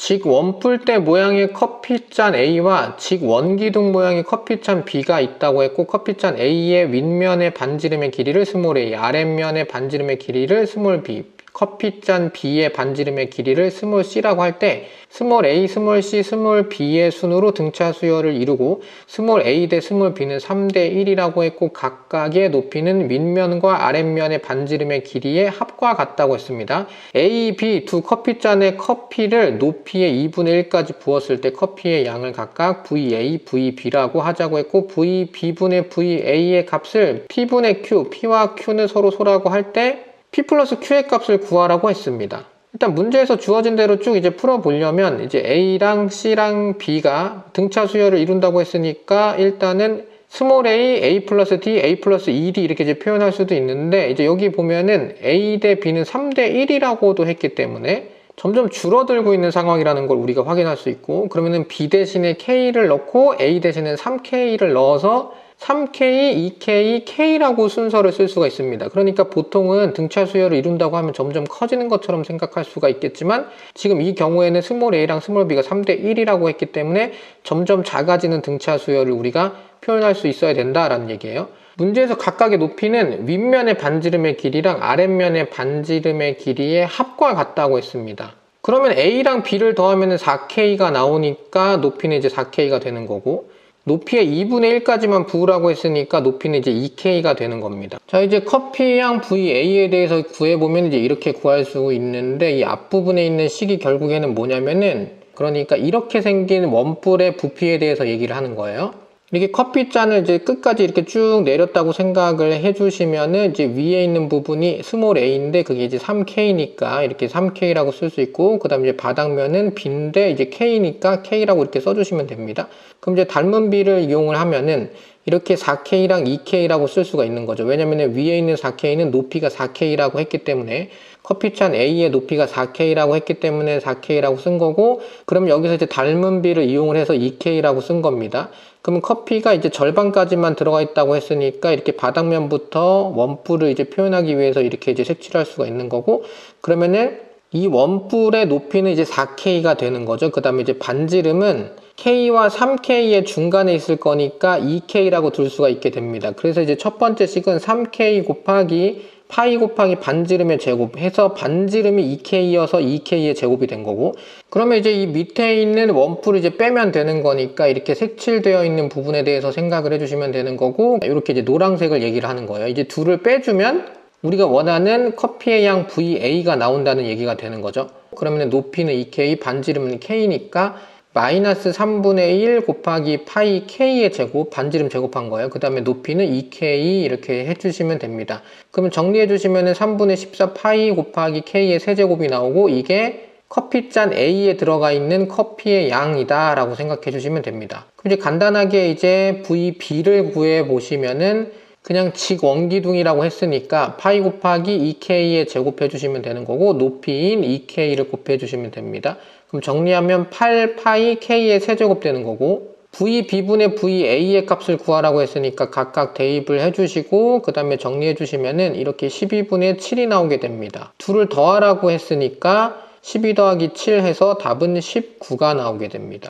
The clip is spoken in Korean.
직 원뿔대 모양의 커피잔 A와 직 원기둥 모양의 커피잔 B가 있다고 했고, 커피잔 A의 윗면의 반지름의 길이를 스몰 a, 아랫면의 반지름의 길이를 스몰 b, 커피잔 B의 반지름의 길이를 스몰 c라고 할 때 스몰 a, 스몰 c, 스몰 b의 순으로 등차 수열을 이루고 스몰 a 대 스몰 b는 3대 1이라고 했고, 각각의 높이는 윗면과 아랫면의 반지름의 길이의 합과 같다고 했습니다. a, b 두 커피잔의 커피를 높이의 2분의 1까지 부었을 때 커피의 양을 각각 VA, VB라고 하자고 했고, VB분의 VA의 값을 P분의 Q, P와 Q는 서로 소라고 할 때 P 플러스 Q의 값을 구하라고 했습니다. 일단 문제에서 주어진 대로 쭉 이제 풀어보려면 이제 A랑 C랑 B가 등차 수열을 이룬다고 했으니까 일단은 스몰 a, a 플러스 d, a 플러스 2d 이렇게 이제 표현할 수도 있는데, 이제 여기 보면은 a 대 b는 3대 1이라고도 했기 때문에 점점 줄어들고 있는 상황이라는 걸 우리가 확인할 수 있고, 그러면은 b 대신에 k를 넣고 a 대신에 3k를 넣어서 3K, 2K, K라고 순서를 쓸 수가 있습니다. 그러니까 보통은 등차 수열을 이룬다고 하면 점점 커지는 것처럼 생각할 수가 있겠지만, 지금 이 경우에는 스몰 a랑 스몰 b가 3대 1이라고 했기 때문에 점점 작아지는 등차 수열을 우리가 표현할 수 있어야 된다라는 얘기예요. 문제에서 각각의 높이는 윗면의 반지름의 길이랑 아랫면의 반지름의 길이의 합과 같다고 했습니다. 그러면 A랑 B를 더하면 4K가 나오니까 높이는 이제 4K가 되는 거고, 높이의 2분의 1까지만 부으라고 했으니까 높이는 이제 2K가 되는 겁니다. 자, 이제 커피양 VA에 대해서 구해보면 이제 이렇게 구할 수 있는데, 이 앞부분에 있는 식이 결국에는 뭐냐면은, 그러니까 이렇게 생긴 원뿔의 부피에 대해서 얘기를 하는 거예요. 이렇게 커피잔을 이제 끝까지 이렇게 쭉 내렸다고 생각을 해주시면은 이제 위에 있는 부분이 스몰 a인데 그게 이제 3K니까 이렇게 3K라고 쓸 수 있고, 그 다음에 이제 바닥면은 B인데 이제 K니까 K라고 이렇게 써주시면 됩니다. 그럼 이제 닮은 B를 이용을 하면은 이렇게 4K랑 2K라고 쓸 수가 있는 거죠. 왜냐면 위에 있는 4K는 높이가 4K라고 했기 때문에, 커피잔 A의 높이가 4K라고 했기 때문에 4K라고 쓴 거고, 그럼 여기서 이제 닮은 B를 이용을 해서 2K라고 쓴 겁니다. 그러면 커피가 이제 절반까지만 들어가 있다고 했으니까 이렇게 바닥면부터 원뿔을 이제 표현하기 위해서 이렇게 이제 색칠할 수가 있는 거고, 그러면은 이 원뿔의 높이는 이제 4K가 되는 거죠. 그 다음에 이제 반지름은 K와 3K의 중간에 있을 거니까 2K라고 둘 수가 있게 됩니다. 그래서 이제 첫 번째 식은 3K 곱하기 파이 곱하기 반지름의 제곱 해서 반지름이 2K여서 2K의 제곱이 된 거고, 그러면 이제 이 밑에 있는 원뿔을 이제 빼면 되는 거니까 이렇게 색칠되어 있는 부분에 대해서 생각을 해주시면 되는 거고, 이렇게 이제 노란색을 얘기를 하는 거예요. 이제 둘을 빼주면 우리가 원하는 커피의 양 VA가 나온다는 얘기가 되는 거죠. 그러면 높이는 2K, 반지름은 K니까 마이너스 3분의 1 곱하기 파이 K의 제곱, 반지름 제곱한 거예요. 그 다음에 높이는 2K 이렇게 해주시면 됩니다. 그러면 정리해주시면 3분의 14 파이 곱하기 K의 세제곱이 나오고, 이게 커피잔 A에 들어가 있는 커피의 양이다 라고 생각해 주시면 됩니다. 그럼 이제 간단하게 이제 VB를 구해 보시면은 그냥 직 원기둥이라고 했으니까 파이 곱하기 2K에 제곱해 주시면 되는 거고, 높이인 2K를 곱해 주시면 됩니다. 그럼 정리하면 8파이 K의 세제곱 되는 거고, VB분의 VA의 값을 구하라고 했으니까 각각 대입을 해주시고, 그 다음에 정리해 주시면은 이렇게 12분의 7이 나오게 됩니다. 둘을 더하라고 했으니까 12 더하기 7 해서 답은 19가 나오게 됩니다.